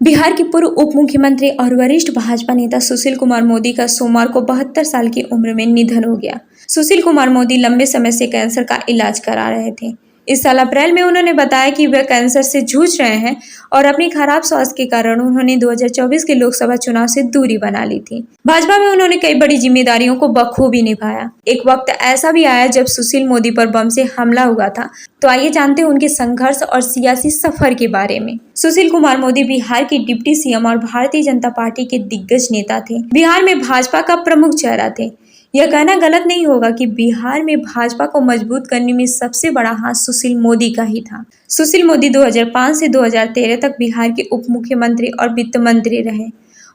बिहार के पूर्व उप मुख्यमंत्री और वरिष्ठ भाजपा नेता सुशील कुमार मोदी का सोमवार को 72 साल की उम्र में निधन हो गया। सुशील कुमार मोदी लंबे समय से कैंसर का इलाज करा रहे थे। इस साल अप्रैल में उन्होंने बताया कि वे कैंसर से जूझ रहे हैं और अपनी खराब स्वास्थ्य के कारण उन्होंने 2024 के लोकसभा चुनाव से दूरी बना ली थी। भाजपा में उन्होंने कई बड़ी जिम्मेदारियों को बखूबी निभाया। एक वक्त ऐसा भी आया जब सुशील मोदी पर बम से हमला हुआ था। तो आइए जानते हैं उनके संघर्ष और सियासी सफर के बारे में। सुशील कुमार मोदी बिहार के डिप्टी सीएम और भारतीय जनता पार्टी के दिग्गज नेता थे। बिहार में भाजपा का प्रमुख चेहरा थे। यह कहना गलत नहीं होगा कि बिहार में भाजपा को मजबूत करने में सबसे बड़ा हाथ सुशील मोदी का ही था। सुशील मोदी 2005 से 2013 तक बिहार के उप मुख्यमंत्री और वित्त मंत्री रहे।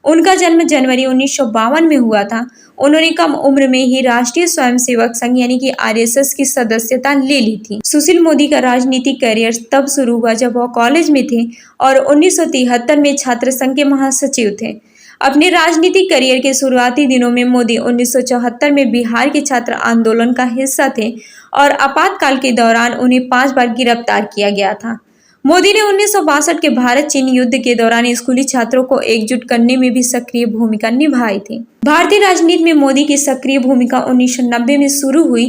उनका जन्म जनवरी 1952 में हुआ था। उन्होंने कम उम्र में ही राष्ट्रीय स्वयंसेवक संघ यानी कि आरएसएस की सदस्यता ले ली थी। सुशील मोदी का राजनीतिक करियर तब शुरू हुआ जब वह कॉलेज में थे और 1973 में छात्र संघ के महासचिव थे। अपने राजनीतिक करियर के शुरुआती दिनों में मोदी 1974 में बिहार के छात्र आंदोलन का हिस्सा थे और आपातकाल के दौरान उन्हें 5 बार गिरफ्तार किया गया था। मोदी ने 1962 के भारत चीन युद्ध के दौरान स्कूली छात्रों को एकजुट करने में भी सक्रिय भूमिका निभाई थी। भारतीय राजनीति में मोदी की सक्रिय भूमिका 1990 में शुरू हुई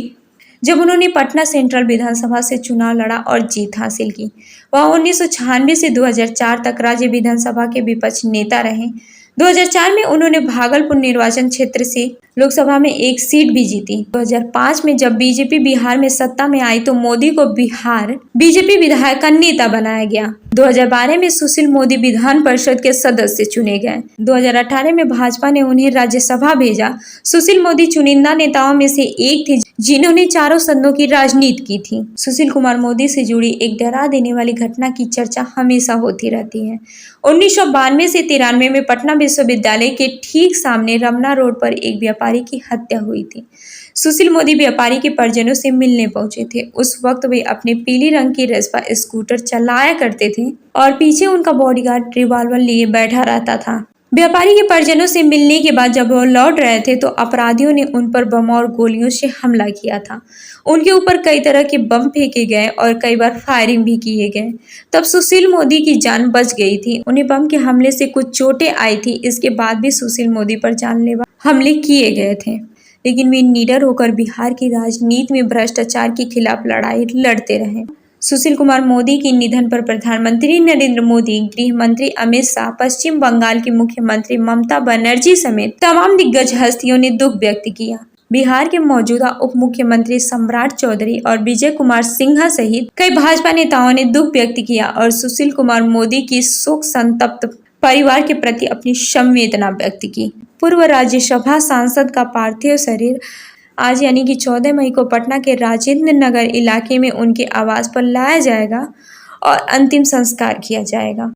जब उन्होंने पटना सेंट्रल विधानसभा से चुनाव लड़ा और जीत हासिल की। वह 1996 से 2004 तक राज्य विधानसभा के विपक्ष नेता रहे। 2004 में उन्होंने भागलपुर निर्वाचन क्षेत्र से लोकसभा में एक सीट भी जीती। 2005 में जब बीजेपी बिहार में सत्ता में आई तो मोदी को बिहार बीजेपी विधायक का नेता बनाया गया। 2012 में सुशील मोदी विधान परिषद के सदस्य चुने गए। 2018 में भाजपा ने उन्हें राज्यसभा भेजा। सुशील मोदी चुनिंदा नेताओं में से एक थे जिन्होंने चारों सदनों की राजनीति की थी। सुशील कुमार मोदी से जुड़ी एक डरा देने वाली घटना की चर्चा हमेशा होती रहती है। 1992 से 93 में पटना विश्वविद्यालय के ठीक सामने रमना रोड पर एक व्यापारी की हत्या हुई थी। सुशील मोदी व्यापारी के परिजनों से मिलने पहुंचे थे। उस वक्त वे अपने पीली रंग की रेस्पा स्कूटर चलाया करते थे और पीछे उनका बॉडीगार्ड रिवॉल्वर लिए बैठा रहता था। व्यापारी के परिजनों से मिलने के बाद जब वो लौट रहे थे तो अपराधियों ने उन पर बम और गोलियों से हमला किया था। उनके ऊपर कई तरह के बम फेंके गए और कई बार फायरिंग भी किए गए। तब सुशील मोदी की जान बच गई थी। उन्हें बम के हमले से कुछ चोटें आई थी। इसके बाद भी सुशील मोदी पर जानलेवा हमले किए गए थे, लेकिन वे निडर होकर बिहार की राजनीति में भ्रष्टाचार के खिलाफ लड़ाई लड़ते रहे। सुशील कुमार मोदी के निधन पर प्रधानमंत्री नरेंद्र मोदी, गृह मंत्री अमित शाह, पश्चिम बंगाल की मुख्यमंत्री ममता बनर्जी समेत तमाम दिग्गज हस्तियों ने दुख व्यक्त किया। बिहार के मौजूदा उप मुख्यमंत्री सम्राट चौधरी और विजय कुमार सिन्हा सहित कई भाजपा नेताओं ने दुख व्यक्त किया और सुशील कुमार मोदी की शोक संतप्त परिवार के प्रति अपनी संवेदना व्यक्त की। पूर्व राज्यसभा सांसद का पार्थिव शरीर आज यानी कि 14 मई को पटना के राजेंद्र नगर इलाके में उनके आवास पर लाया जाएगा और अंतिम संस्कार किया जाएगा।